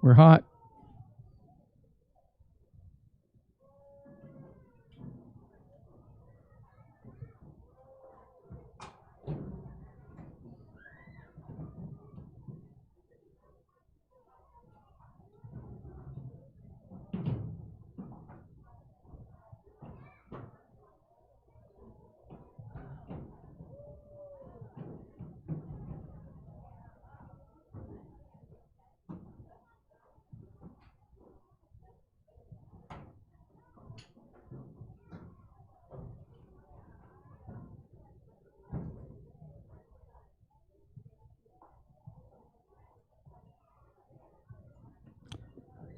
We're hot.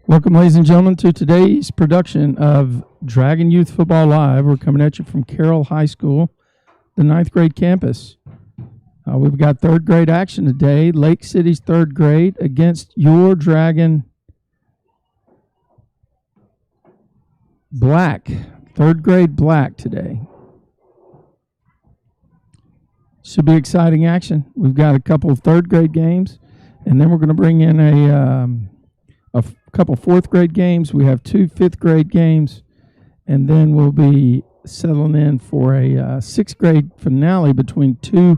Welcome, ladies and gentlemen, to today's production of Dragon Youth Football Live. We're coming at you from Carroll High School, the 9th grade campus. We've got 3rd grade action today. Lake City's 3rd grade against your Dragon Black. 3rd grade Black today. Should be exciting action. We've got a couple of 3rd grade games, and then we're going to bring in a couple 4th grade games. We have 2 5th grade games, and then we'll be settling in for a 6th grade finale between 2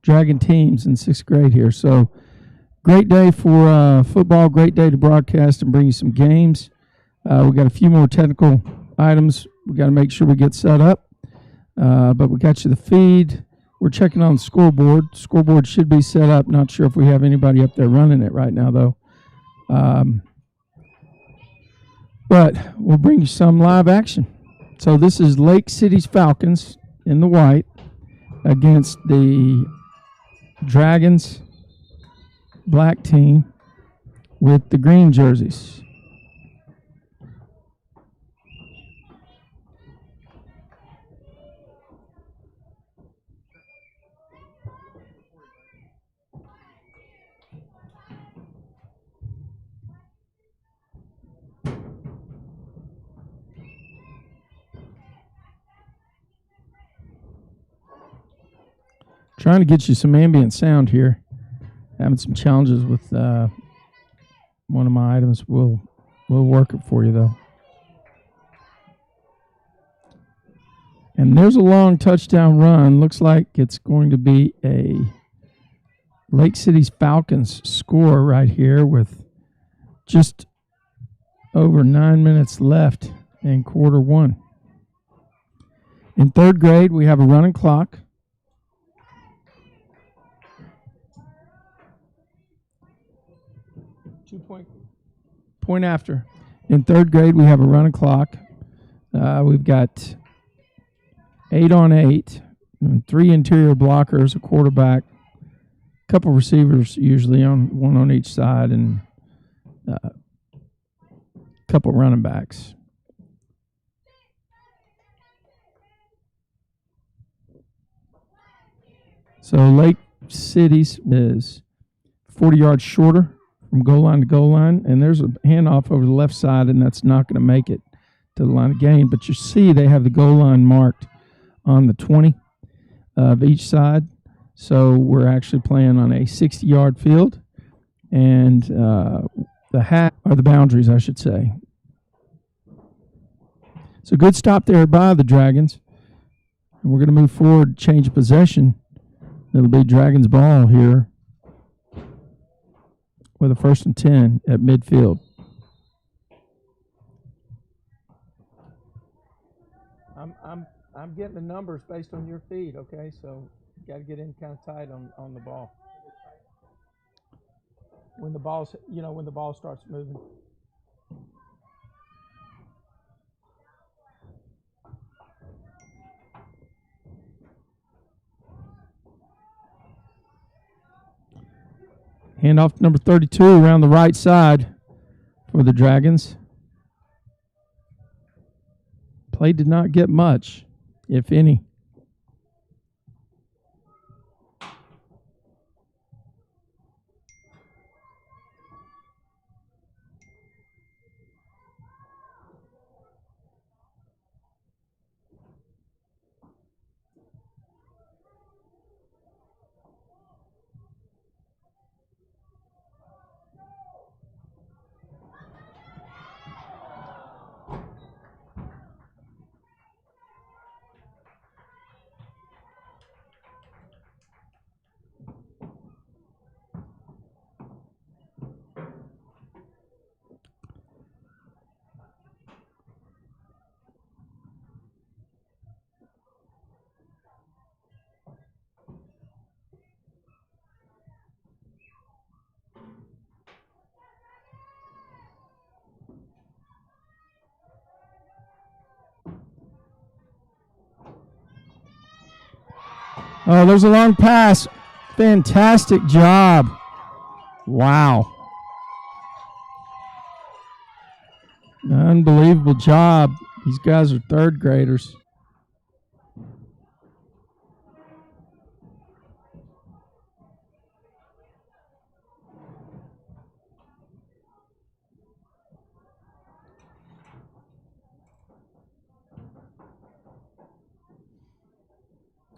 Dragon teams in 6th grade here. So great day for football, great day to broadcast and bring you some games. We've got a few more technical items we got to make sure we get set up, but we got you the feed. We're checking on the scoreboard. Scoreboard should be set up. Not sure if we have anybody up there running it right now, though. But we'll bring you some live action. So this is Lake City's Falcons in the white against the Dragons Black team with the green jerseys. Trying to get you some ambient sound here. Having some challenges with one of my items. We'll work it for you, though. And there's a long touchdown run. Looks like it's going to be a Lake City's Falcons score right here with just over 9 minutes left in quarter one. In 3rd grade, we have a running clock. Point after. In 3rd grade, we have a running clock. We've got 8 on 8, and 3 interior blockers, a quarterback, a couple receivers usually on one on each side, and a couple running backs. So Lake City's is 40 yards shorter from goal line to goal line, and there's a handoff over the left side, and that's not going to make it to the line of gain. But you see they have the goal line marked on the 20 of each side. So we're actually playing on a 60-yard field, and the hat are the boundaries, I should say. So good stop there by the Dragons. And we're going to move forward, change of possession. It'll be Dragons ball here with a 1st and 10 at midfield. I'm getting the numbers based on your feed, okay? So you got to get in kind of tight on the ball. When the ball starts moving. Handoff to number 32 around the right side for the Dragons. Play did not get much, if any. Oh, there's a long pass. Fantastic job. Wow. Unbelievable job. These guys are third graders.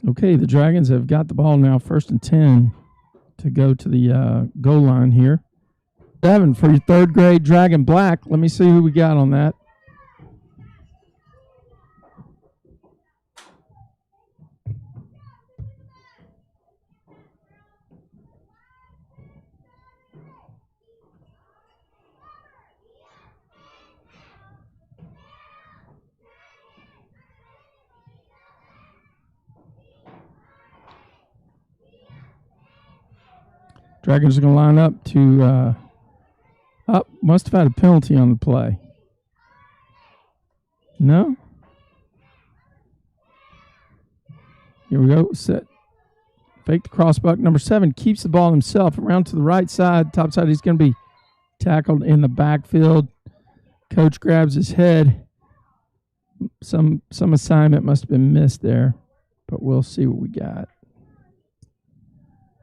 Okay, the Dragons have got the ball now, 1st and 10 to go to the goal line here. 7 for your third grade Dragon Black. Let me see who we got on that. Dragons are going to line up to must have had a penalty on the play. No? Here we go. Set. Fake the crossbuck. Number 7 keeps the ball himself around to the right side. Top side, he's going to be tackled in the backfield. Coach grabs his head. Some assignment must have been missed there, but we'll see what we got.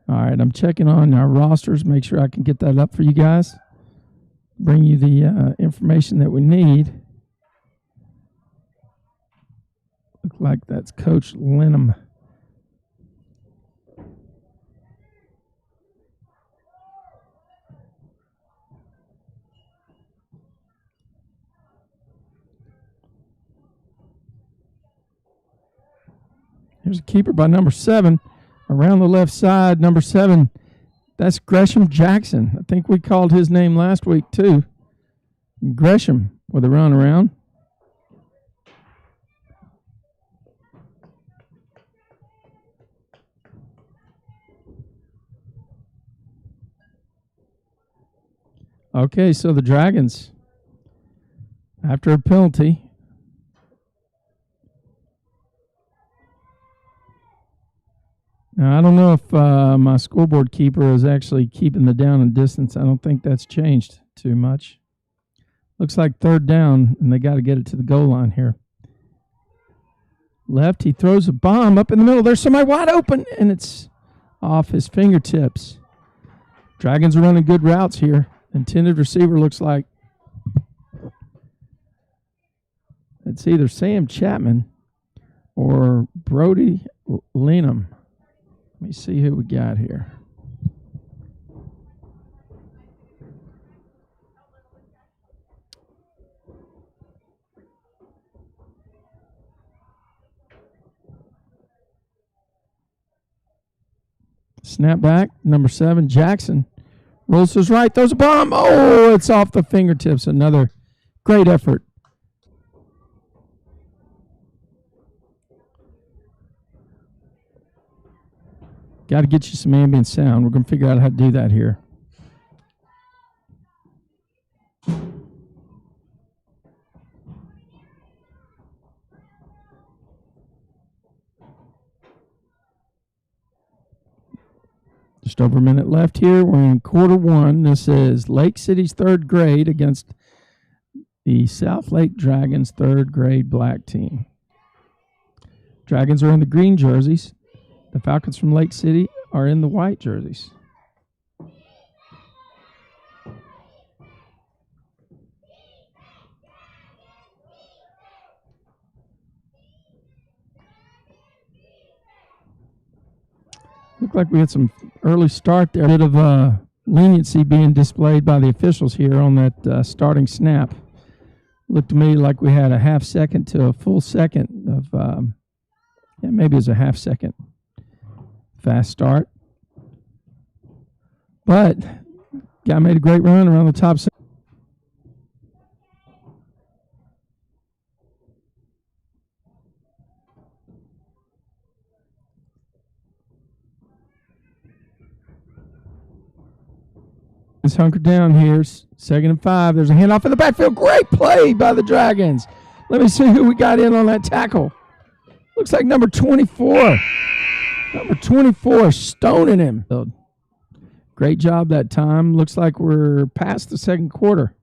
All right, I'm checking on our rosters, make sure I can get that up for you guys. Bring you the information that we need. Look like that's Coach Lenham. Here's a keeper by number 7. Around the left side, number 7, that's Gresham Jackson. I think we called his name last week too. Gresham with a run around. Okay, so the Dragons, after a penalty, now, I don't know if my scoreboard keeper is actually keeping the down and distance. I don't think that's changed too much. Looks like 3rd down, and they got to get it to the goal line here. Left, he throws a bomb up in the middle. There's somebody wide open, and it's off his fingertips. Dragons are running good routes here. Intended receiver looks like it's either Sam Chapman or Brody Lenham. Let me see who we got here. Snap back, number 7, Jackson. Rolls to his right, throws a bomb. Oh, it's off the fingertips. Another great effort. Got to get you some ambient sound. We're going to figure out how to do that here. Just over a minute left here. We're in quarter 1. This is Lake City's 3rd grade against the Southlake Dragons 3rd grade black team. Dragons are in the green jerseys. The Falcons from Lake City are in the white jerseys. Looked like we had some early start there. A bit of leniency being displayed by the officials here on that starting snap. Looked to me like we had a half second to a full second of, maybe it was a half second fast start. But guy made a great run around the top. It's hunkered down here. 2nd and 5. There's a handoff in the backfield. Great play by the Dragons. Let me see who we got in on that tackle. Looks like number 24. Number 24, stoning him. Great job that time. Looks like we're past the second quarter.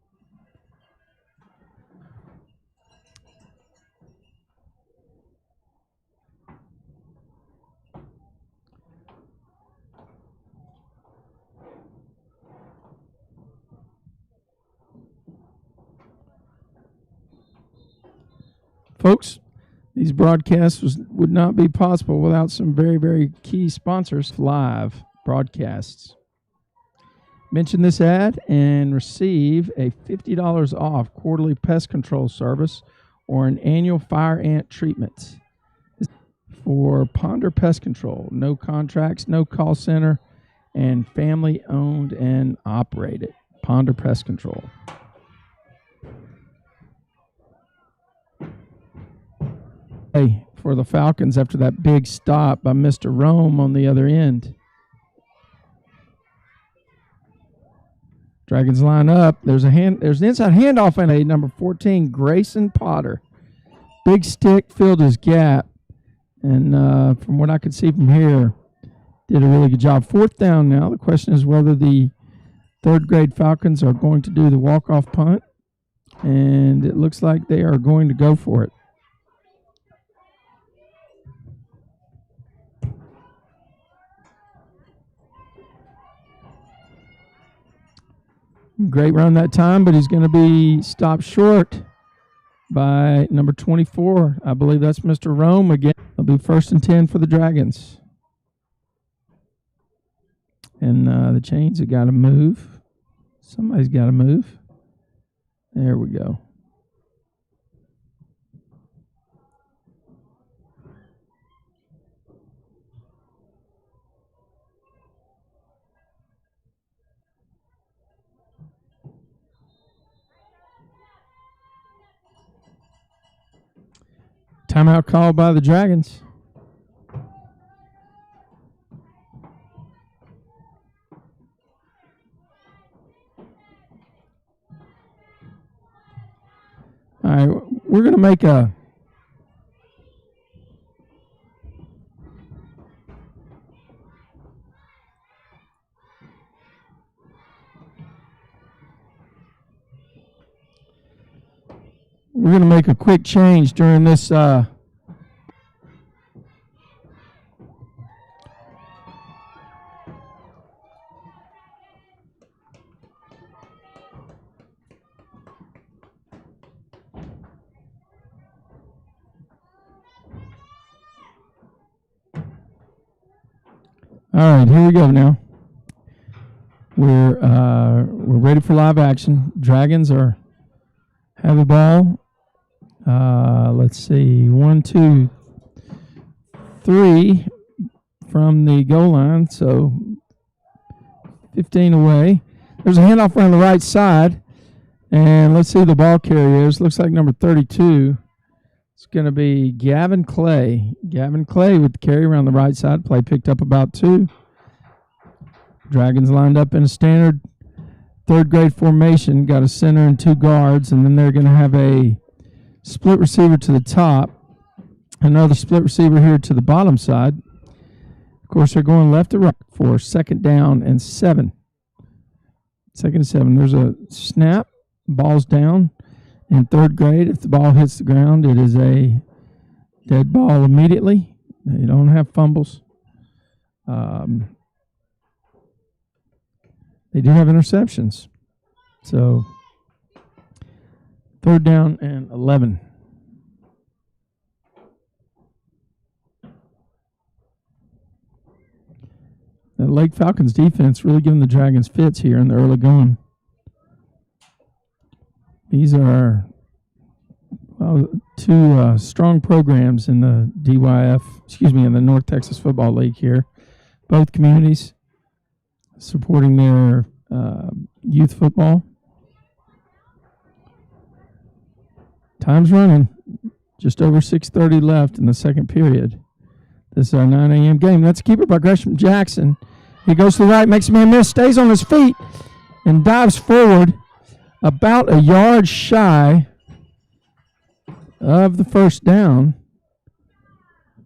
Folks, these broadcasts would not be possible without some very, very key sponsors. Live broadcasts. Mention this ad and receive a $50 off quarterly pest control service or an annual fire ant treatment. For Ponder Pest Control, no contracts, no call center, and family owned and operated. Ponder Pest Control. For the Falcons after that big stop by Mr. Rome on the other end. Dragons line up. There's an inside handoff and a number 14, Grayson Potter. Big stick filled his gap. And from what I could see from here, did a really good job. Fourth down now. The question is whether the third grade Falcons are going to do the walk-off punt. And it looks like they are going to go for it. Great run that time, but he's going to be stopped short by number 24. I believe that's Mr. Rome again. It'll be 1st and 10 for the Dragons. And the chains have got to move. Somebody's got to move. There we go. Timeout called by the Dragons. All right, we're going to make a quick change during this all right, here we go now. We're ready for live action. Dragons have the ball. Let's see, 1, 2, 3 from the goal line, so 15 away. There's a handoff around the right side, and let's see who the ball carrier is. Looks like number 32. It's going to be Gavin Clay. Gavin Clay with the carry around the right side. Play picked up about 2. Dragons lined up in a standard third grade formation. Got a center and 2 guards, and then they're going to have a split receiver to the top. Another split receiver here to the bottom side. Of course, they're going left to right for 2nd down and 7. 2nd and 7. There's a snap. Ball's down. In third grade, if the ball hits the ground, it is a dead ball immediately. You don't have fumbles. They do have interceptions. So 3rd down and 11. The Lake Falcons defense really giving the Dragons fits here in the early going. These are 2 strong programs in the in the North Texas Football League here. Both communities supporting their youth football. Time's running. Just over 6:30 left in the second period. This is our 9 a.m. game. That's a keeper by Gresham Jackson. He goes to the right, makes a man miss, stays on his feet, and dives forward about a yard shy of the 1st down.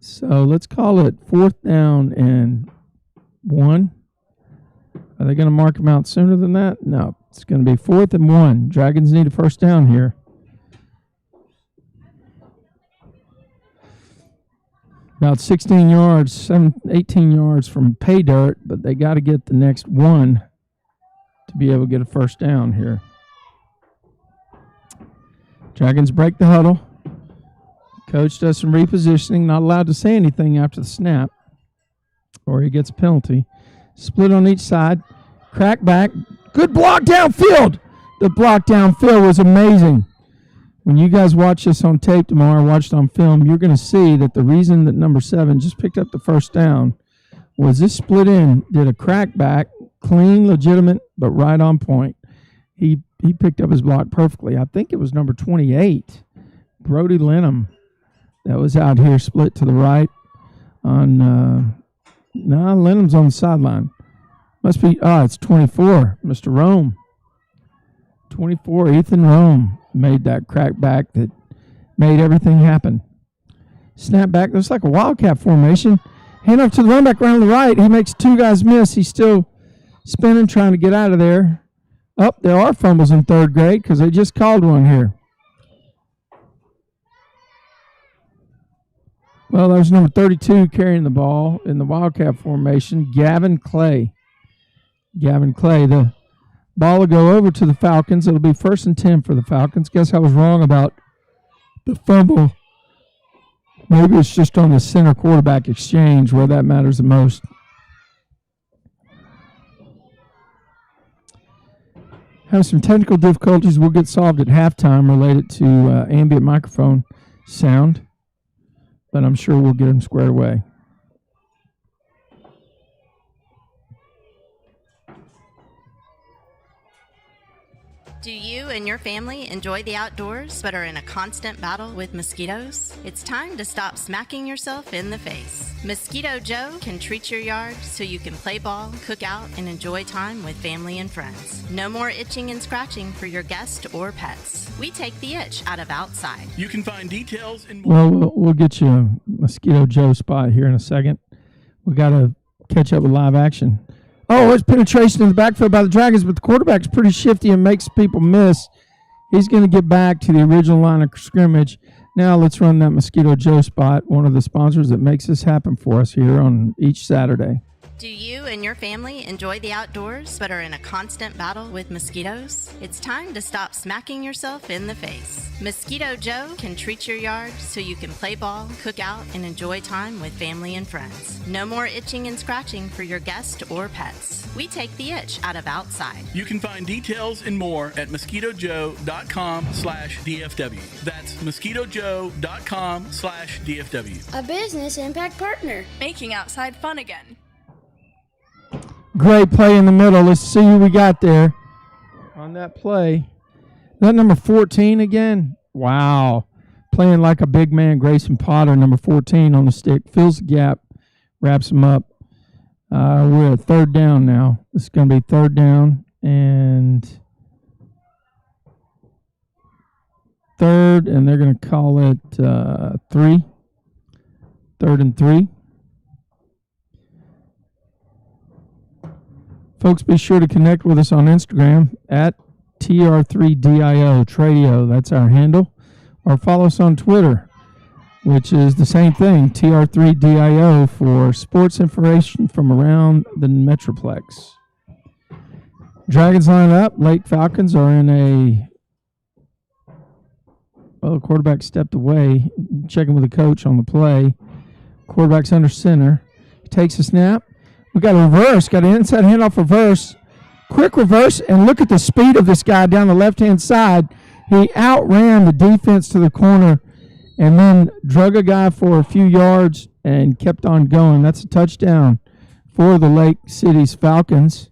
So let's call it 4th down and 1. Are they going to mark him out sooner than that? No. It's going to be 4th and 1. Dragons need a first down here. About 16 yards, 18 yards from pay dirt, but they got to get the next one to be able to get a first down here. Dragons break the huddle. Coach does some repositioning, not allowed to say anything after the snap, or he gets a penalty. Split on each side. Crack back. Good block downfield. The block downfield was amazing. When you guys watch this on tape tomorrow, watch it on film, you're going to see that the reason that number 7 just picked up the first down was this split in, did a crack back, clean, legitimate, but right on point. He picked up his block perfectly. I think it was number 28, Brody Lenham, that was out here split to the right on, Lenham's on the sideline. Must be, it's 24, Mr. Rome. 24, Ethan Rome made that crack back that made everything happen. Snap back, looks like a wildcat formation. Hand off to the running back around the right. He makes 2 guys miss. He's still spinning, trying to get out of there. There are fumbles in 3rd grade because they just called one here. Well, there's number 32 carrying the ball in the wildcat formation, Gavin Clay. The ball will go over to the Falcons. It'll be 1st and 10 for the Falcons. Guess I was wrong about the fumble. Maybe it's just on the center quarterback exchange where that matters the most. Have some technical difficulties will get solved at halftime related to ambient microphone sound, but I'm sure we'll get them squared away. Do you and your family enjoy the outdoors but are in a constant battle with mosquitoes? It's time to stop smacking yourself in the face. Mosquito Joe can treat your yard so you can play ball, cook out, and enjoy time with family and friends. No more itching and scratching for your guests or pets. We take the itch out of outside. You can find details in... Well, we'll get you a Mosquito Joe spot here in a second. We got to catch up with live action. Oh, it's penetration in the backfield by the Dragons, but the quarterback's pretty shifty and makes people miss. He's going to get back to the original line of scrimmage. Now let's run that Mosquito Joe spot, one of the sponsors that makes this happen for us here on each Saturday. Do you and your family enjoy the outdoors but are in a constant battle with mosquitoes? It's time to stop smacking yourself in the face. Mosquito Joe can treat your yard so you can play ball, cook out, and enjoy time with family and friends. No more itching and scratching for your guests or pets. We take the itch out of outside. You can find details and more at mosquitojoe.com/DFW. That's mosquitojoe.com/DFW. A business impact partner. Making outside fun again. Great play in the middle. Let's see who we got there on that play. That number 14 again. Wow. Playing like a big man, Grayson Potter, number 14 on the stick. Fills the gap, wraps him up. We're at 3rd down now. This is going to be 3rd down and 3rd, and they're going to call it 3rd and 3. Folks, be sure to connect with us on Instagram at TR3DIO, Tradio. That's our handle. Or follow us on Twitter, which is the same thing, TR3DIO, for sports information from around the Metroplex. Dragons line up. Lake Falcons are in a... Well, the quarterback stepped away. Checking with the coach on the play. Quarterback's under center. He takes a snap. We got a reverse, got an inside handoff reverse. Quick reverse, and look at the speed of this guy down the left-hand side. He outran the defense to the corner and then drug a guy for a few yards and kept on going. That's a touchdown for the Lake City's Falcons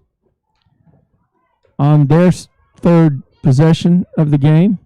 on their 3rd possession of the game.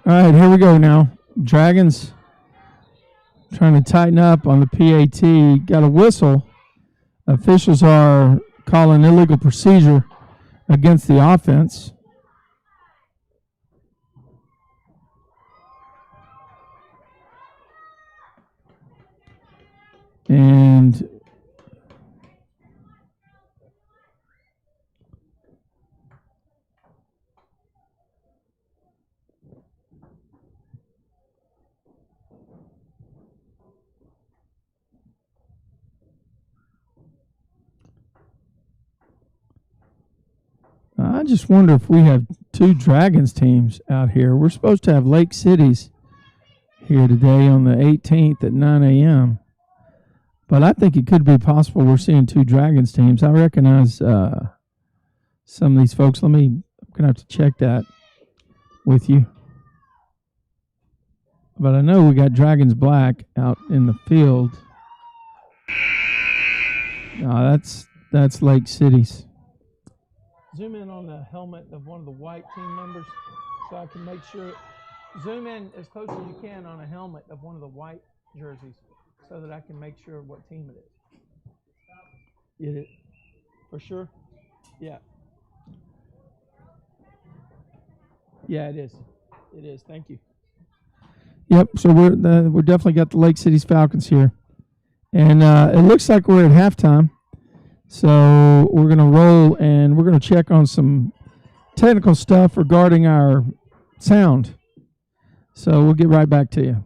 All right, here we go now. Dragons trying to tighten up on the PAT. Got a whistle. Officials are calling illegal procedure against the offense. And I just wonder if we have two Dragons teams out here. We're supposed to have Lake Cities here today on the 18th at 9 a.m. But I think it could be possible we're seeing two Dragons teams. I recognize some of these folks. I'm going to have to check that with you. But I know we got Dragons Black out in the field. No, that's Lake Cities. Zoom in on the helmet of one of the white team members so I can make sure. Zoom in as close as you can on a helmet of one of the white jerseys so that I can make sure what team it is. Get it? For sure? Yeah. Yeah, it is. It is. Thank you. Yep. So we're definitely got the Lake Cities Falcons here, and it looks like we're at halftime. So we're going to roll, and we're going to check on some technical stuff regarding our sound. So we'll get right back to you.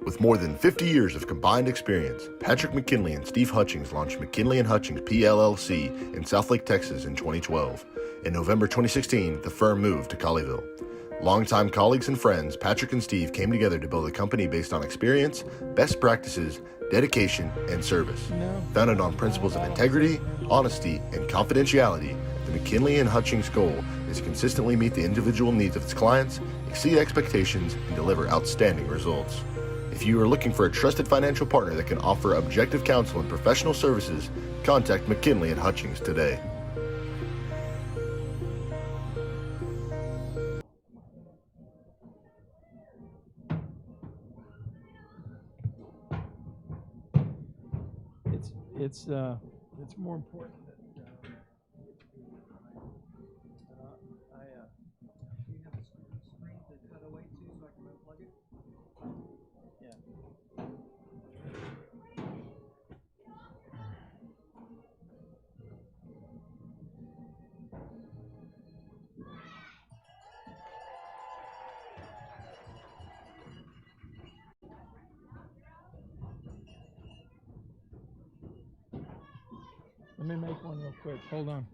With more than 50 years of combined experience, Patrick McKinley and Steve Hutchings launched McKinley & Hutchings PLLC in Southlake, Texas in 2012. In November 2016, the firm moved to Colleyville. Longtime colleagues and friends, Patrick and Steve came together to build a company based on experience, best practices, dedication, and service. Founded on principles of integrity, honesty, and confidentiality, the McKinley & Hutchings goal is to consistently meet the individual needs of its clients, exceed expectations, and deliver outstanding results. If you are looking for a trusted financial partner that can offer objective counsel and professional services, contact McKinley & Hutchings today. It's more important that do you have a screen to cut away to so I can unplug it? Yeah. Let me make one real quick. Hold on.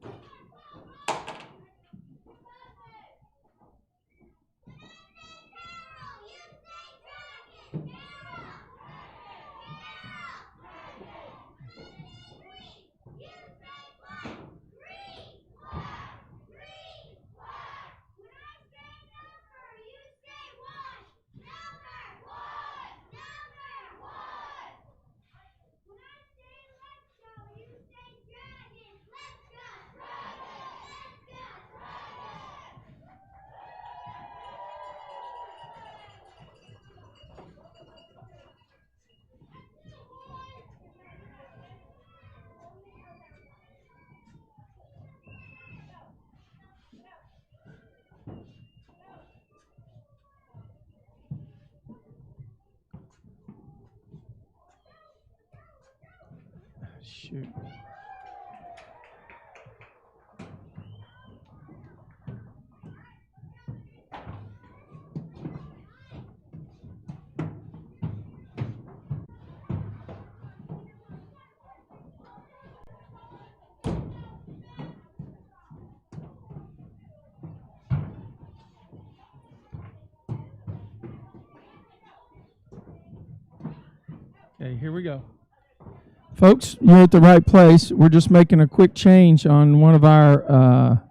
Shoot. Okay, here we go. Folks, you're at the right place. We're just making a quick change on one of our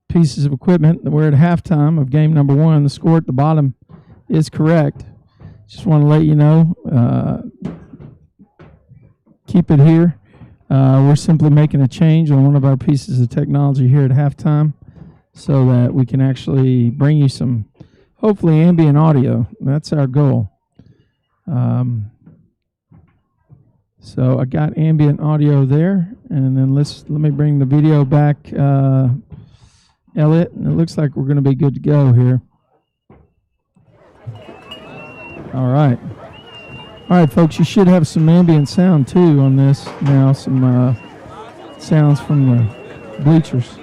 pieces of equipment. We're at halftime of game number one. The score at the bottom is correct. Just want to let you know keep it here. We're simply making a change on one of our pieces of technology here at halftime so that we can actually bring you some, hopefully, ambient audio. That's our goal. So I got ambient audio there, and then let me bring the video back, Elliot. And it looks like we're going to be good to go here. All right. All right, folks, you should have some ambient sound, too, on this now, some sounds from the bleachers.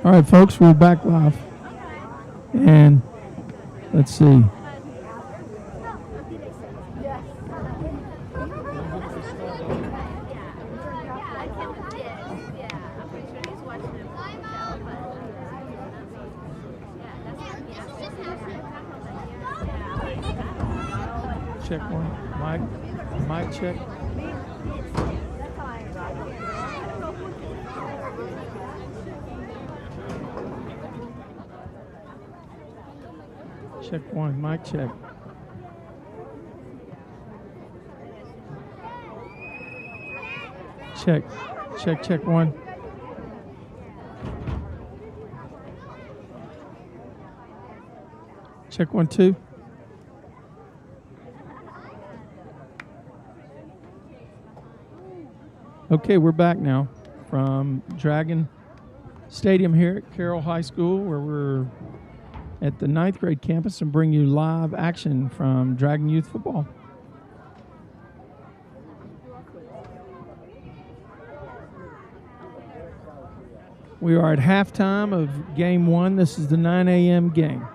All right, folks, we're back live. And let's see. Check one. Mic check. Check one, mic check. Check one. Check 1, 2. Okay, we're back now from Dragon Stadium here at Carroll High School, where we're at the 9th grade campus and bring you live action from Dragon Youth Football. We are at halftime of game 1. This is the 9 a.m. game.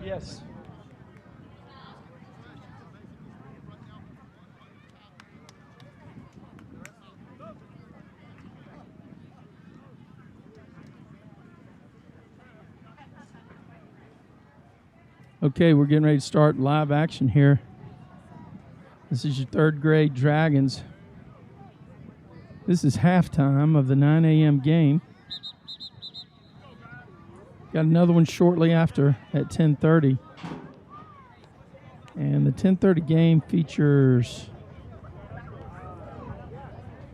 Yes. Okay, we're getting ready to start live action here. This is your third grade Dragons. This is halftime of the 9 a.m. game. Got another one shortly after at 10:30. And the 10:30 game features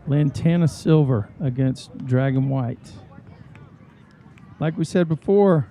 Lantana Silver against Dragon White. Like we said before,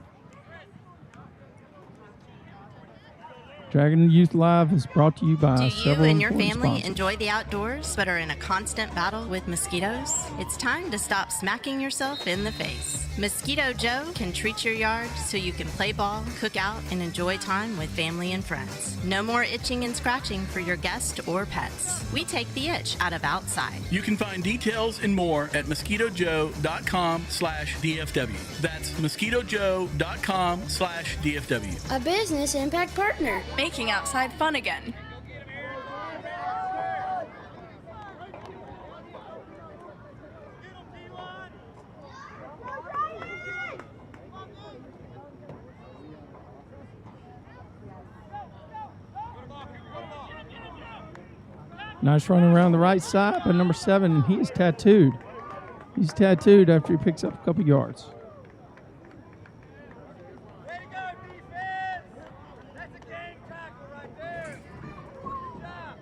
Dragon Youth Live is brought to you by Do you several and your important family sponsors. enjoy the outdoors but are in a constant battle with mosquitoes? It's time to stop smacking yourself in the face. Mosquito Joe can treat your yard so you can play ball, cook out, and enjoy time with family and friends. No more itching and scratching for your guests or pets. We take the itch out of outside. You can find details and more at mosquitojoe.com/DFW. That's mosquitojoe.com/DFW. A business impact partner. Making outside fun again. Nice run around the right side by number 7, and he is tattooed. He's tattooed after he picks up a couple yards. Way to go, defense! That's a game tackle right there. Good job.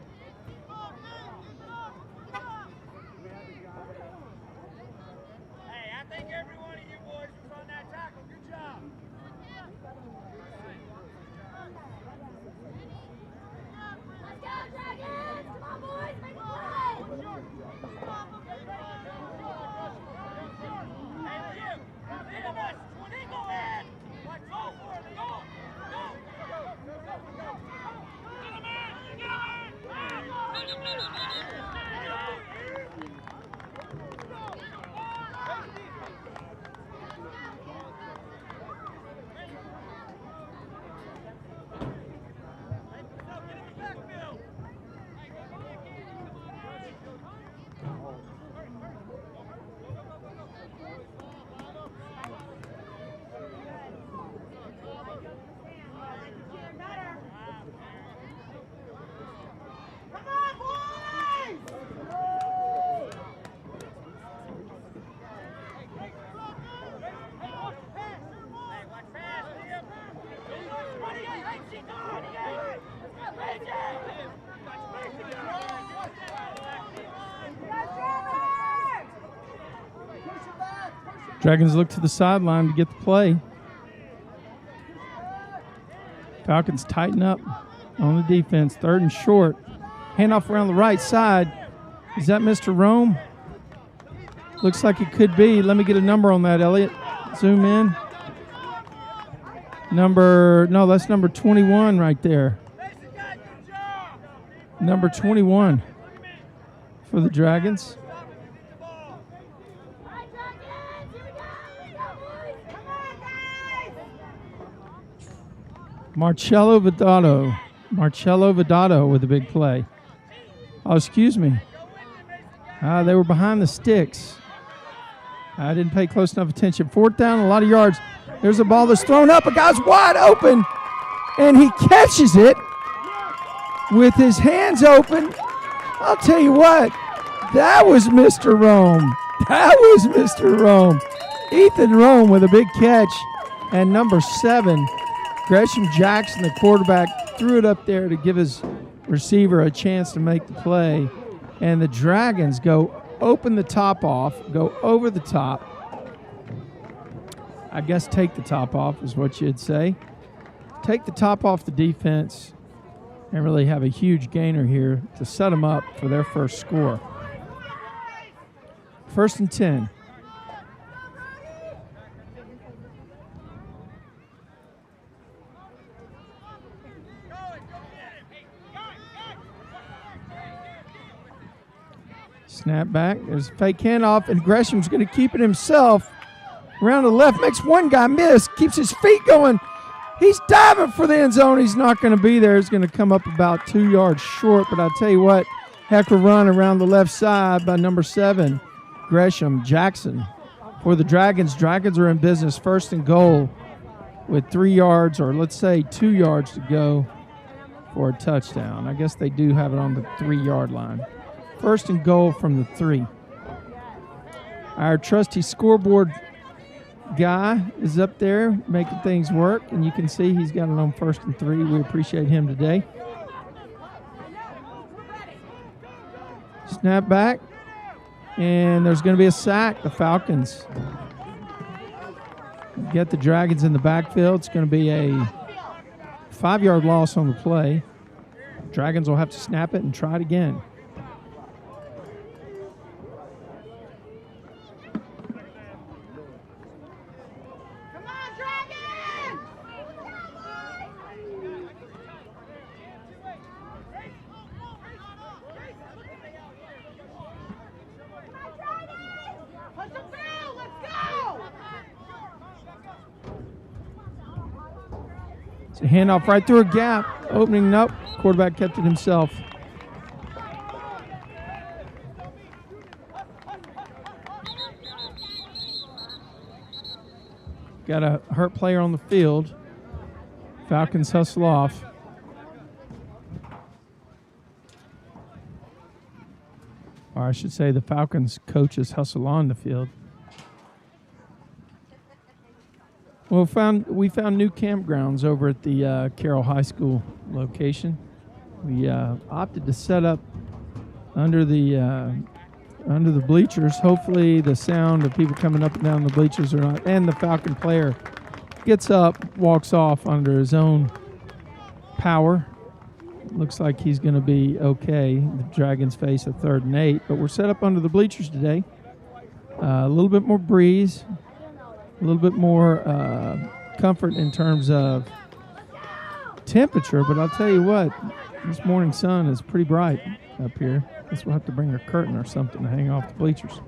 Hey, I think every one of you boys was on that tackle. Good job. Let's go, Dragons! Come on, boys, make a play! Hey, you! Hit him, us! When he go in! Like, go for it! Go! Go! Get him in! Get him in! Dragons look to the sideline to get the play. Falcons tighten up on the defense. 3rd and short. Handoff around the right side. Is that Mr. Rome? Looks like it could be. Let me get a number on that, Elliot. Zoom in. That's number 21 right there. Number 21 for the Dragons. Marcello Vedato with a big play. Oh, excuse me. They were behind the sticks. I didn't pay close enough attention. 4th down, a lot of yards. There's a ball that's thrown up. A guy's wide open, and he catches it with his hands open. I'll tell you what, that was Mr. Rome. That was Mr. Rome. Ethan Rome with a big catch. And number 7, Gresham Jackson, the quarterback, threw it up there to give his receiver a chance to make the play. And the Dragons open the top off, go over the top. I guess take the top off is what you'd say. Take the top off the defense and really have a huge gainer here to set them up for their first score. 1st and 10. Snap back. There's a fake handoff, and Gresham's going to keep it himself. Around to the left, makes one guy miss, keeps his feet going. He's diving for the end zone. He's not going to be there. He's going to come up about 2 yards short, but I'll tell you what, heck of a run around the left side by number 7, Gresham Jackson. For the Dragons, Dragons are in business, first and goal with 3 yards, or let's say 2 yards to go for a touchdown. I guess they do have it on the 3-yard line. First and goal from the 3. Our trusty scoreboard guy is up there making things work, and you can see he's got it on first and 3. We appreciate him today. Snap back, and there's going to be a sack. The Falcons get the Dragons in the backfield. It's going to be a 5-yard loss on the play. Dragons will have to snap it and try it again. It's a handoff right through a gap, opening up. Quarterback kept it himself. Got a hurt player on the field. Falcons hustle off. Or I should say the Falcons coaches hustle on the field. Well, we found new campgrounds over at the Carroll High School location. We opted to set up under the bleachers. Hopefully, the sound of people coming up and down the bleachers are not. And the Falcon player gets up, walks off under his own power. Looks like he's going to be okay. The Dragons face a 3rd and 8, but we're set up under the bleachers today. A little bit more breeze. A little bit more comfort in terms of temperature, but I'll tell you what, this morning sun is pretty bright up here. Guess we'll have to bring a curtain or something to hang off the bleachers.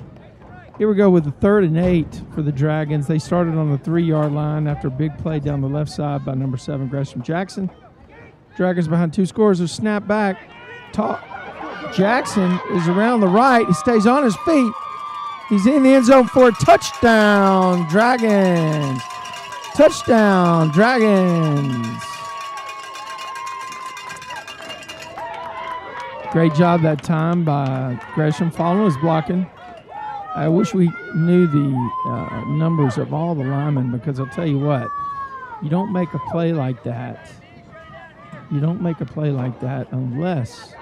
Here we go with the 3rd and 8 for the Dragons. They started on the 3-yard line after a big play down the left side by number 7, Gresham Jackson. Dragons behind 2 scores. There's snap back. Jackson is around the right. He stays on his feet. He's in the end zone for a touchdown, Dragons. Touchdown, Dragons. Great job that time by Gresham. Following his blocking. I wish we knew the numbers of all the linemen, because I'll tell you what, you don't make a play like that. You don't make a play like that unless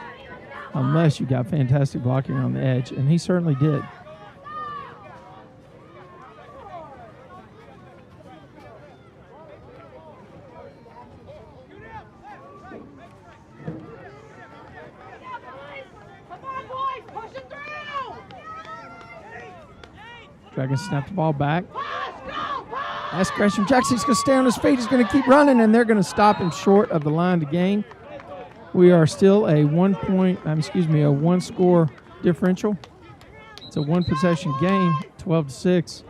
you got fantastic blocking on the edge, and he certainly did. Dragons snap the ball back. That's Gresham Jackson. He's going to stay on his feet. He's going to keep running, and they're going to stop him short of the line to gain. We are still a 1-score differential. It's a 1-possession game, 12-6.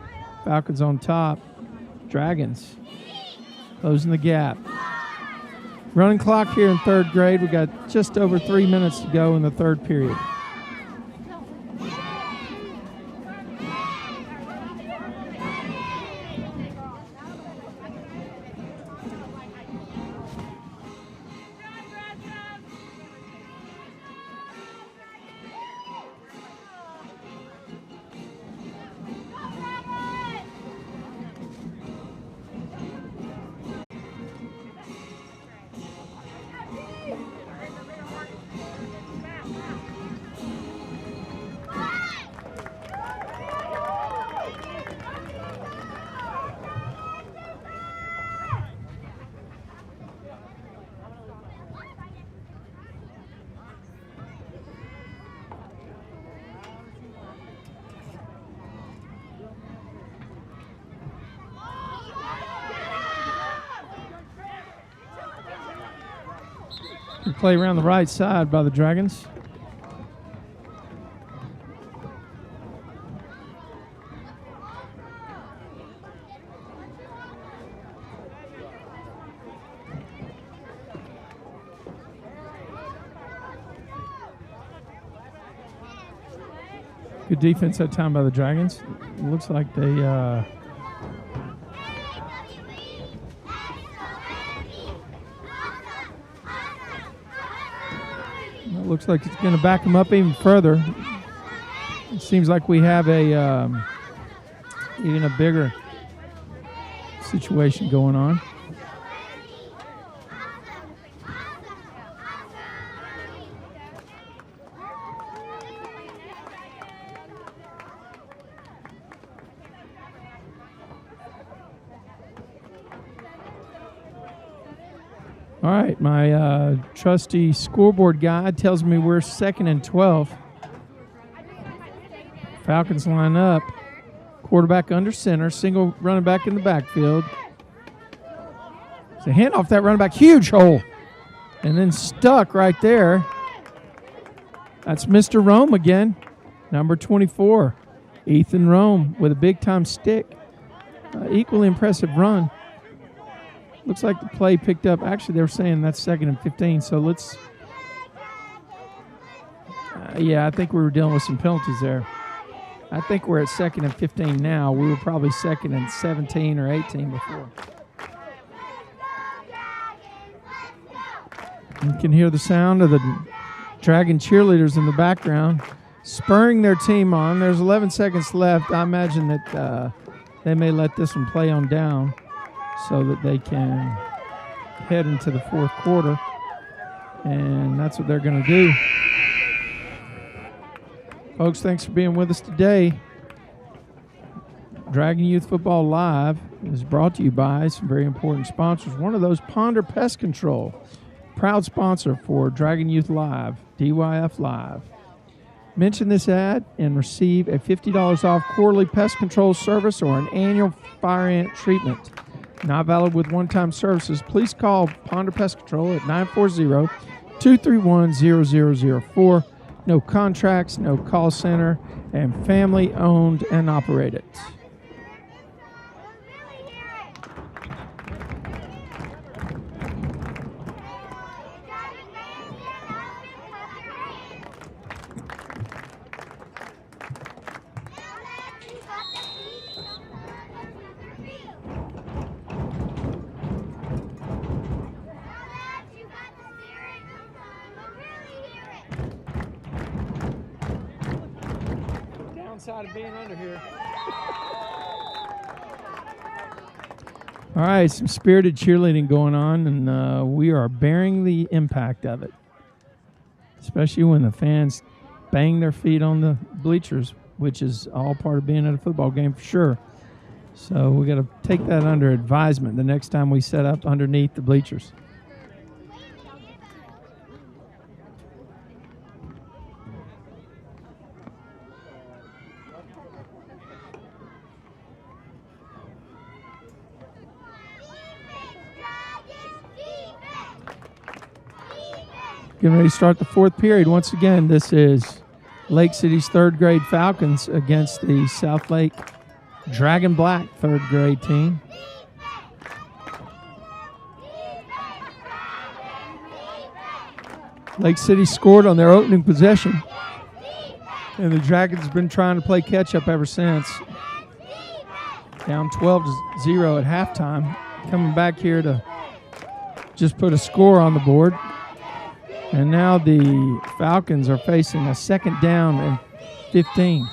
Falcons on top. Dragons closing the gap. Running clock here in 3rd grade. We got just over 3 minutes to go in the 3rd period. Play around the right side by the Dragons. Good defense that time by the Dragons. It looks like they it looks like it's going to back them up even further. It seems like we have a even a bigger situation going on. All right, my trusty scoreboard guide tells me we're 2nd and 12. Falcons line up. Quarterback under center. Single running back in the backfield. It's a handoff that running back. Huge hole. And then stuck right there. That's Mr. Rome again. Number 24. Ethan Rome with a big-time stick. Equally impressive run. Looks like the play picked up. Actually, they were saying that's 2nd and 15. So let's. Yeah, I think we were dealing with some penalties there. I think we're at 2nd and 15 now. We were probably 2nd and 17 or 18 before. You can hear the sound of the Dragon cheerleaders in the background, spurring their team on. There's 11 seconds left. I imagine that they may let this one play on down, so that they can head into the 4th quarter. And that's what they're going to do. Folks, thanks for being with us today. Dragon Youth Football Live is brought to you by some very important sponsors. One of those, Ponder Pest Control, proud sponsor for Dragon Youth Live, DYF Live. Mention this ad and receive a $50 off quarterly pest control service or an annual fire ant treatment. Not valid with one-time services. Please call Ponder Pest Control at 940-231-0004. No contracts, no call center, and family-owned and operated. Downside of being under here. All right, some spirited cheerleading going on, and we are bearing the impact of it, especially when the fans bang their feet on the bleachers, which is all part of being at a football game for sure. So we got to take that under advisement the next time we set up underneath the bleachers. Getting ready to start the 4th period. Once again, this is Lake City's 3rd grade Falcons against the Southlake Dragon Black 3rd grade team. Lake City scored on their opening possession, and the Dragons have been trying to play catch-up ever since. Down 12-0 at halftime, coming back here to just put a score on the board. And now the Falcons are facing a 2nd down and 15.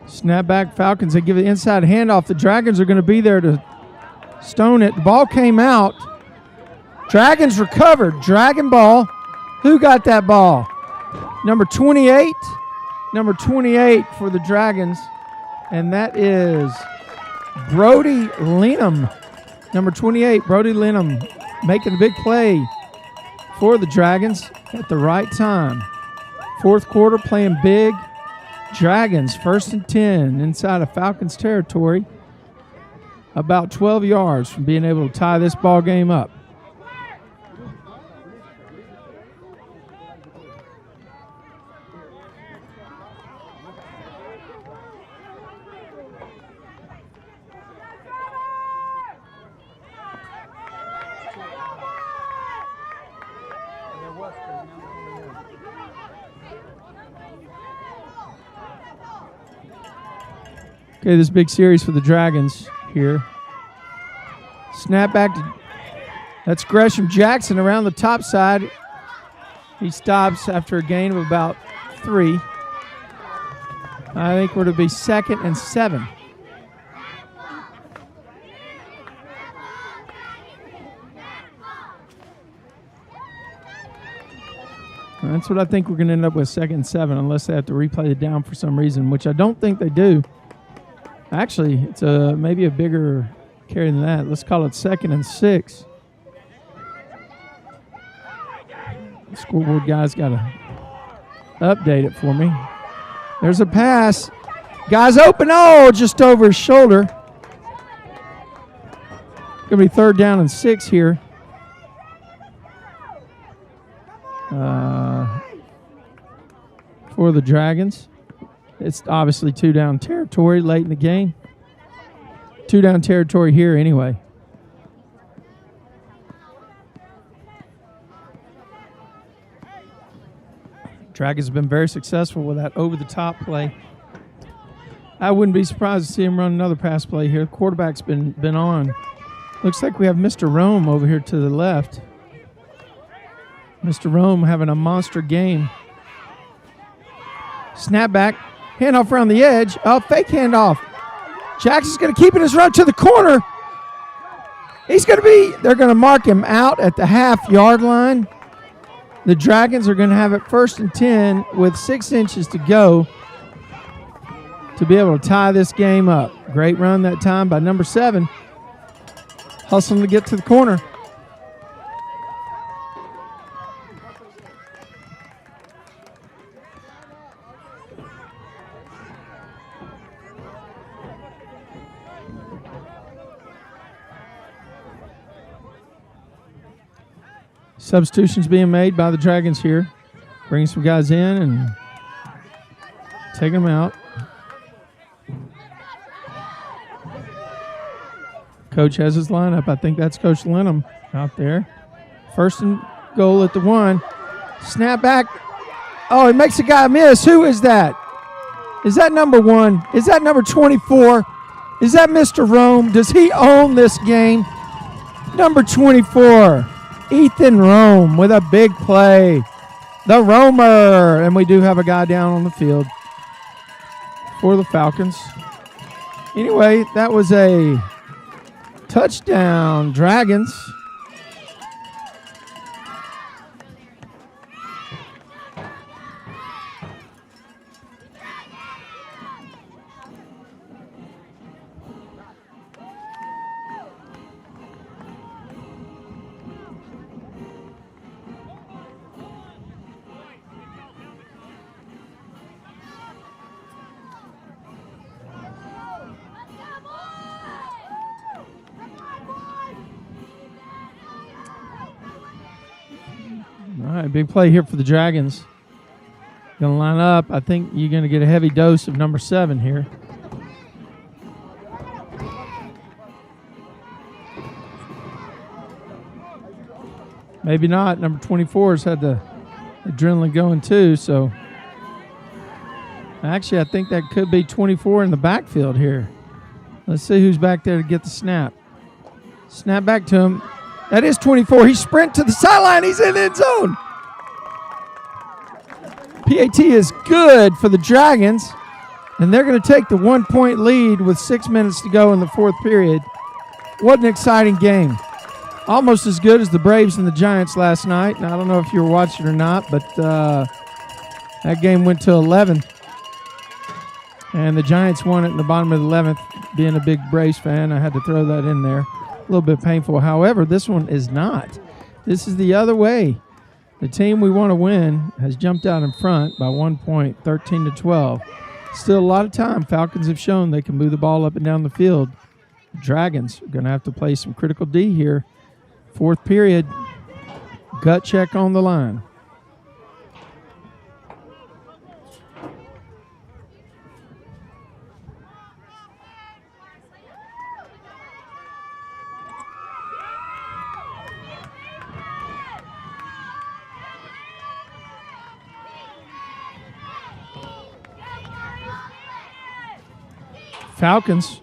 Snap back Falcons. They give the inside handoff. The Dragons are going to be there to stone it. The ball came out. Dragons recovered. Dragon ball. Who got that ball? Number 28. Number 28 for the Dragons. And that is Brody Lenham. Number 28, Brody Lenham, making a big play for the Dragons at the right time. 4th quarter, playing big. Dragons 1st and 10 inside of Falcons territory, about 12 yards from being able to tie this ball game up. Okay, this big series for the Dragons here. Snap back to, that's Gresham Jackson around the top side. He stops after a gain of about 3. I think we're to be 2nd and 7. That's what I think we're going to end up with, 2nd and 7, unless they have to replay it down for some reason, which I don't think they do. Actually, it's maybe a bigger carry than that. Let's call it 2nd and 6. The scoreboard guy's got to update it for me. There's a pass. Guy's open. Oh, just over his shoulder. Going to be 3rd down and 6 here. For the Dragons. It's obviously 2-down territory late in the game. 2-down territory here anyway. Dragons have been very successful with that over-the-top play. I wouldn't be surprised to see him run another pass play here. Quarterback's been on. Looks like we have Mr. Rome over here to the left. Mr. Rome having a monster game. Snap back. Handoff around the edge. Oh, fake handoff. Jackson's going to keep it his run to the corner. They're going to mark him out at the half-yard line. The Dragons are going to have it 1st and 10 with 6 inches to go to be able to tie this game up. Great run that time by number 7. Hustling to get to the corner. Substitutions being made by the Dragons here. Bringing some guys in and taking them out. Coach has his lineup. I think that's Coach Lenham out there. 1st and goal at the 1. Snap back. Oh, he makes a guy miss. Who is that? Is that number 1? Is that number 24? Is that Mr. Rome? Does he own this game? Number 24. Ethan Rome with a big play. The Romer. And we do have a guy down on the field for the Falcons. Anyway, that was a touchdown, Dragons. All right, big play here for the Dragons. Going to line up. I think you're going to get a heavy dose of number 7 here. Maybe not. Number 24 has had the adrenaline going too, so actually I think that could be 24 in the backfield here. Let's see who's back there to get the snap. Snap back to him. That is 24. He sprint to the sideline. He's in the end zone. PAT is good for the Dragons, and they're going to take the 1-point lead with 6 minutes to go in the 4th period. What an exciting game. Almost as good as the Braves and the Giants last night. Now, I don't know if you were watching or not, but that game went to 11. And the Giants won it in the bottom of the 11th. Being a big Braves fan, I had to throw that in there. A little bit painful. However, this one is not. This is the other way. The team we want to win has jumped out in front by 1 point, 13-12. Still a lot of time. Falcons have shown they can move the ball up and down the field. Dragons are going to have to play some critical D here. 4th period. Gut check on the line. Falcons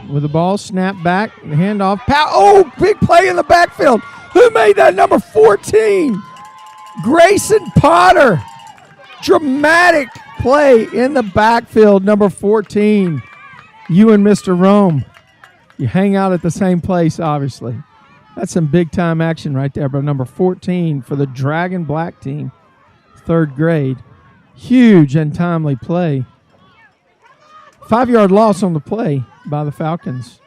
with the ball, snap back, handoff. Oh, big play in the backfield. Who made that? Number 14, Grayson Potter. Dramatic play in the backfield, number 14. You and Mr. Rome, you hang out at the same place, obviously. That's some big-time action right there, but number 14 for the Dragon Black team, 3rd grade. Huge and timely play. 5-yard loss on the play by the Falcons.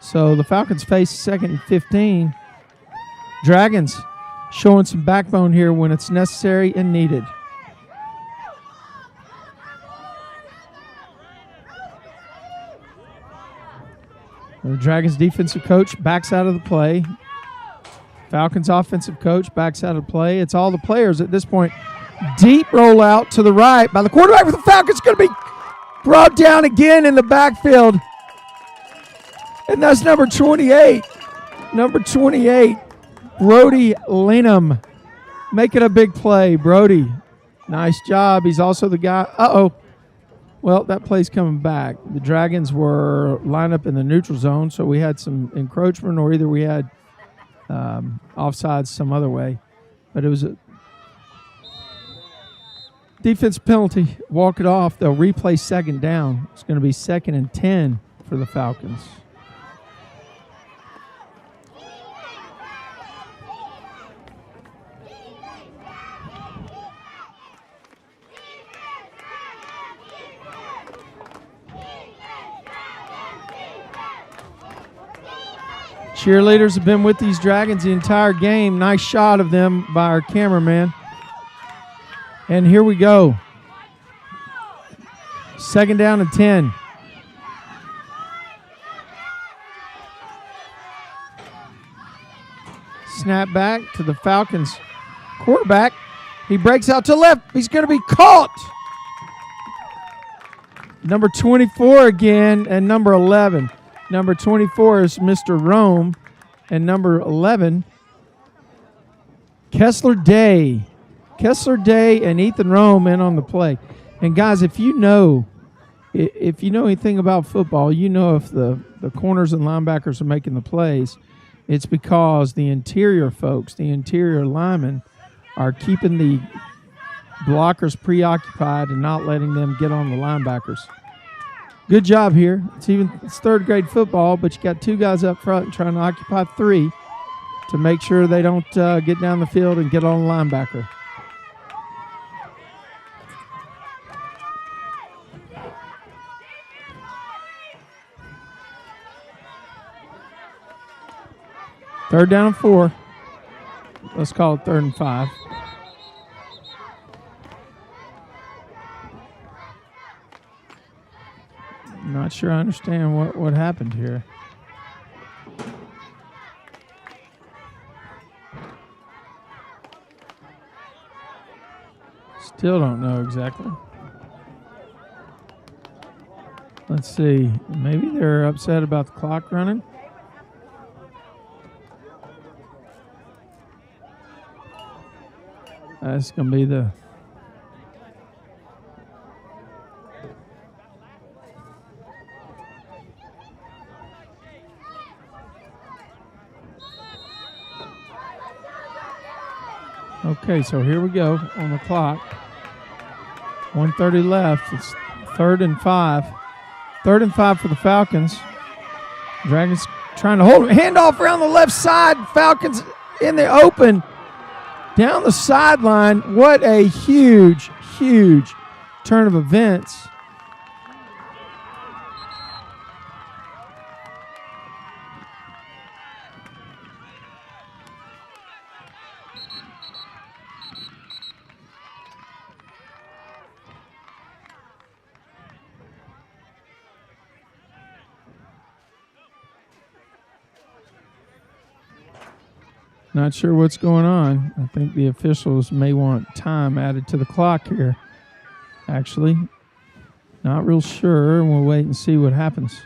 So the Falcons face 2nd and 15. Dragons showing some backbone here when it's necessary and needed. The Dragons defensive coach backs out of the play. Falcons offensive coach backs out of the play. It's all the players at this point. Deep rollout to the right by the quarterback for the Falcons. Going to be brought down again in the backfield. And that's number 28. Number 28, Brody Linham. Making a big play. Brody, nice job. He's also the guy. Well, that play's coming back. The Dragons were lined up in the neutral zone, so we had some encroachment, or either we had offsides some other way. But it was a defense penalty. Walk it off. They'll replay 2nd down. It's going to be 2nd and 10 for the Falcons. Cheerleaders have been with these Dragons the entire game. Nice shot of them by our cameraman. And here we go. 2nd down and 10. Snap back to the Falcons quarterback. He breaks out to left. He's going to be caught. Number 24 again and number 11. Number 24 is Mr. Rome, and number 11, Kessler Day. Kessler Day and Ethan Rome in on the play. And guys, if you know anything about football, you know if the corners and linebackers are making the plays, it's because the interior folks, the interior linemen, are keeping the blockers preoccupied and not letting them get on the linebackers. Good job here. It's 3rd grade football, but you got 2 guys up front trying to occupy 3 to make sure they don't get down the field and get on the linebacker. Third down and 4. Let's call it 3rd and 5. Not sure I understand what happened here. Still don't know exactly. Let's see. Maybe they're upset about the clock running. That's going to be the... Okay, so here we go on the clock. 1:30 left. It's 3rd and 5. 3rd and 5 for the Falcons. Dragons trying to hold it. Handoff around the left side. Falcons in the open. Down the sideline. What a huge, huge turn of events. Not sure what's going on. I think the officials may want time added to the clock here. Actually, not real sure. We'll wait and see what happens.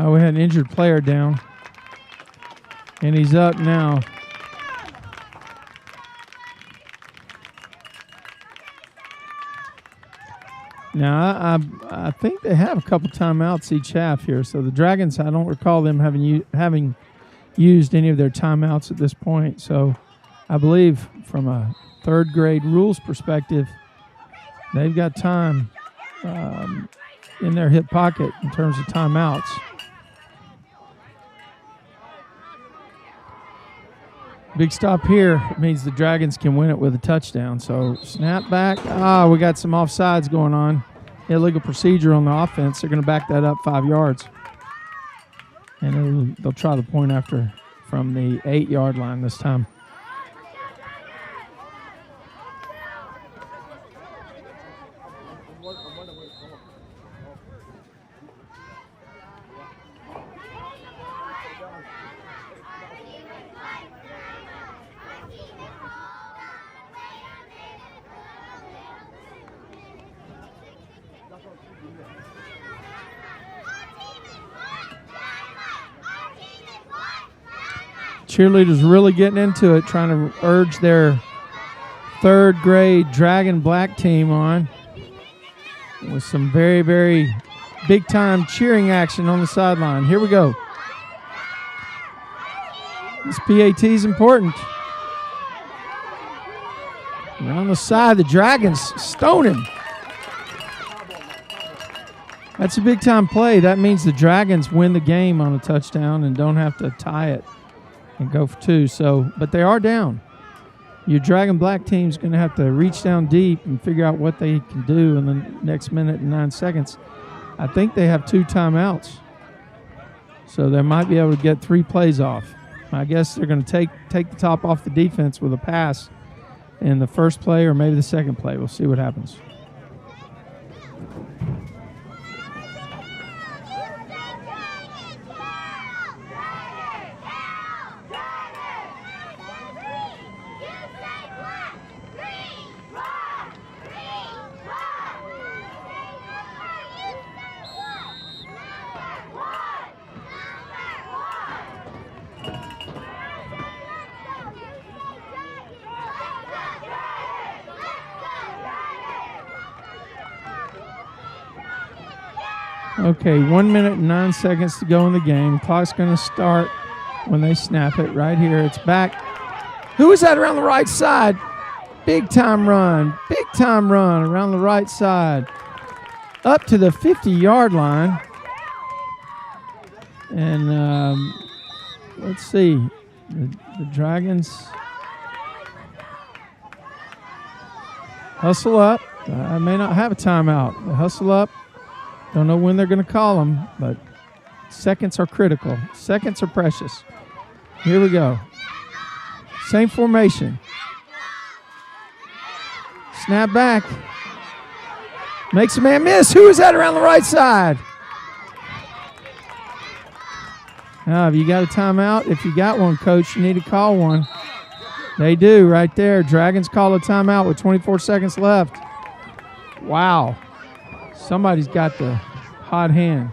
We had an injured player down, and he's up now. Now, I think they have a couple timeouts each half here. So the Dragons, I don't recall them having used any of their timeouts at this point. So I believe from a third grade rules perspective, they've got time in their hip pocket in terms of timeouts. Big stop here means the Dragons can win it with a touchdown. So snap back. We got some offsides going on. Illegal procedure on the offense. They're going to back that up 5 yards. And they'll try the point after from the 8-yard line this time. Cheerleaders really getting into it, trying to urge their third grade Dragon Black team on with some very, very big time cheering action on the sideline. Here we go. This PAT is important. And on the side, the Dragons stoning. That's a big time play. That means the Dragons win the game on a touchdown and don't have to tie it and go for 2. So, but they are down. Your Dragon Black team's going to have to reach down deep and figure out what they can do in the next minute and 9 seconds. I think they have 2 timeouts, so they might be able to get 3 plays off. I guess they're going to take the top off the defense with a pass in the first play or maybe the second play. We'll see what happens. Okay, 1 minute and 9 seconds to go in the game. Clock's going to start when they snap it right here. It's back. Who is that around the right side? Big time run around the right side. Up to the 50-yard line. And let's see. The Dragons hustle up. I may not have a timeout. They hustle up. Don't know when they're going to call them, but seconds are critical. Seconds are precious. Here we go. Same formation. Snap back. Makes a man miss. Who is that around the right side? Now, have you got a timeout? If you got one, Coach, you need to call one. They do right there. Dragons call a timeout with 24 seconds left. Wow. Somebody's got the hot hand.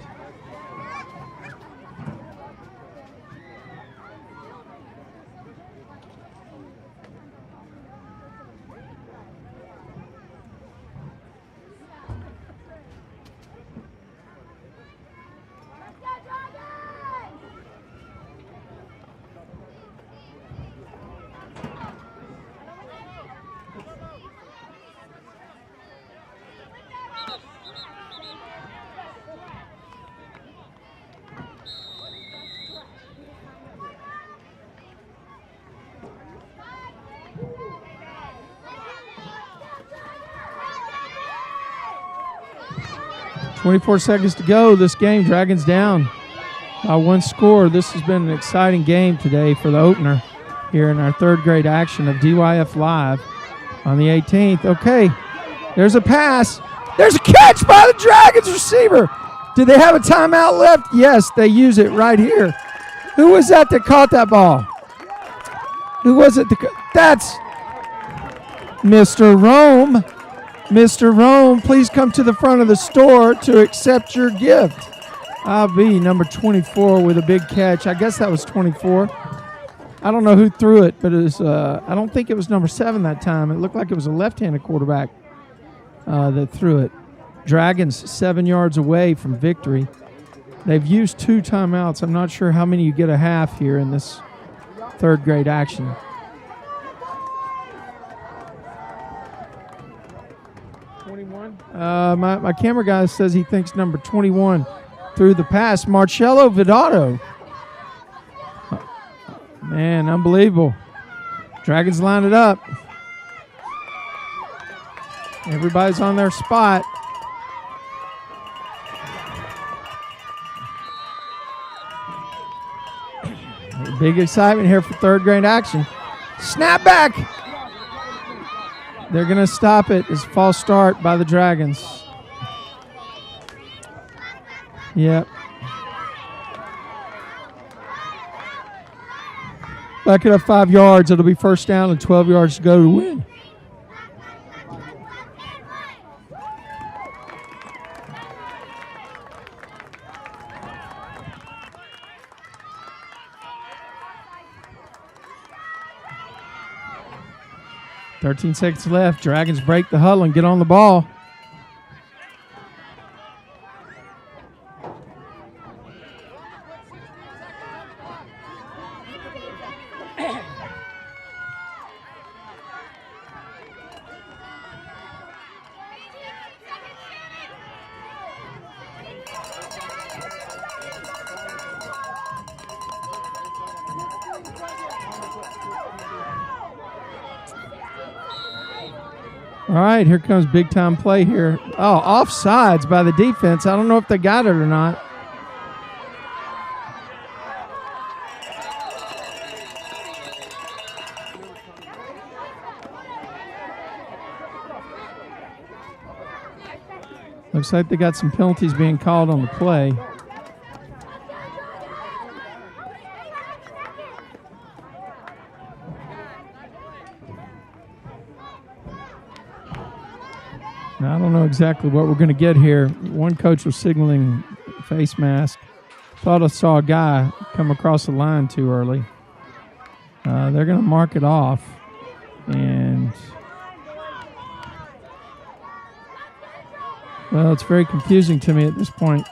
Let's go, Dragons! 24 seconds to go. This game, Dragons down by 1 score. This has been an exciting game today for the opener here in our third grade action of DYF Live on the 18th. Okay, there's a pass. There's a catch by the Dragons receiver. Do they have a timeout left? Yes, they use it right here. Who was that caught that ball? Who was it? That's Mr. Rome. Mr. Rome, please come to the front of the store to accept your gift. I'll number 24 with a big catch. I guess that was 24. I don't know who threw it, but it was. I don't think it was number 7 that time. It looked like it was a left-handed quarterback that threw it. Dragons 7 yards away from victory. They've used 2 timeouts. I'm not sure how many you get a half here in this third grade action. My camera guy says he thinks number 21 threw the pass. Marcello Vidato. Man, unbelievable. Dragons line it up. Everybody's on their spot. Big excitement here for third grade action. Snap back. They're going to stop it. It's a false start by the Dragons. Yep. Back it up 5 yards. It'll be first down and 12 yards to go to win. .13 seconds left. Dragons break the huddle and get on the ball. All right, here comes big time play here. Oh, offsides by the defense. I don't know if they got it or not. Looks like they got some penalties being called on the play. Now, I don't know exactly what we're going to get here. One coach was signaling face mask. Thought I saw a guy come across the line too early. They're going to mark it off. And, well, it's very confusing to me at this point.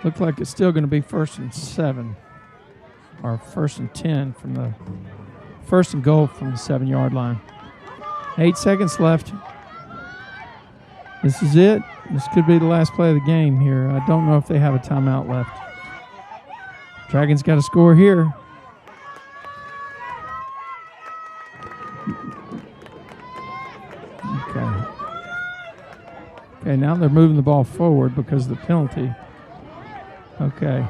Looks like it's still going to be 1st and 7. Or 1st and 10 from the... 1st and goal from the 7-yard line. 8 seconds left. This is it. This could be the last play of the game here. I don't know if they have a timeout left. Dragons got to score here. Okay. Okay, now they're moving the ball forward because of the penalty. Okay.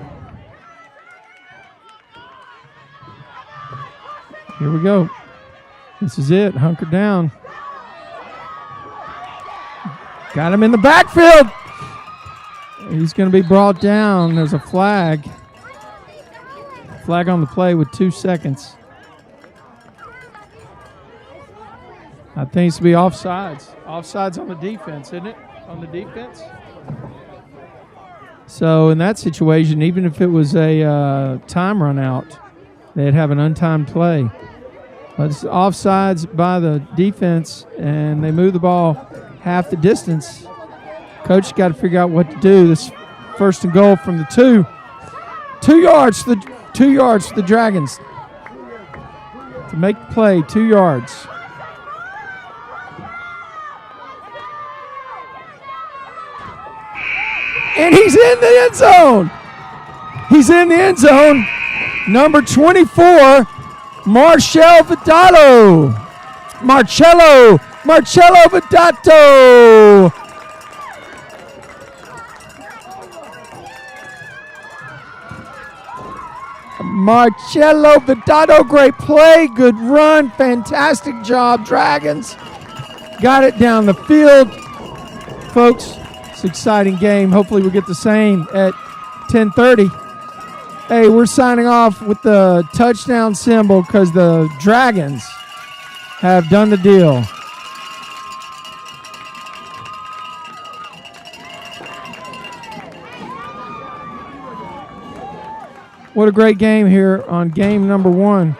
Here we go. This is it. Hunker down. Got him in the backfield. He's going to be brought down. There's a flag. Flag on the play with 2 seconds. I think it's to be offsides. Offsides on the defense, isn't it? On the defense. So in that situation, even if it was a time run out, they'd have an untimed play. But it's offsides by the defense, and they move the ball half the distance. Coach got to figure out what to do. This 1st and goal from the 2. 2 yards for the 2 yards for the Dragons to make the play. 2 yards. And he's in the end zone. He's in the end zone. Number 24, Marcello Vidato. Marcello Vidato. Marcello Vidato, great play, good run, fantastic job, Dragons. Got it down the field. Folks, it's an exciting game. Hopefully we'll get the same at 10:30. Hey, we're signing off with the touchdown symbol because the Dragons have done the deal. What a great game here on game number 1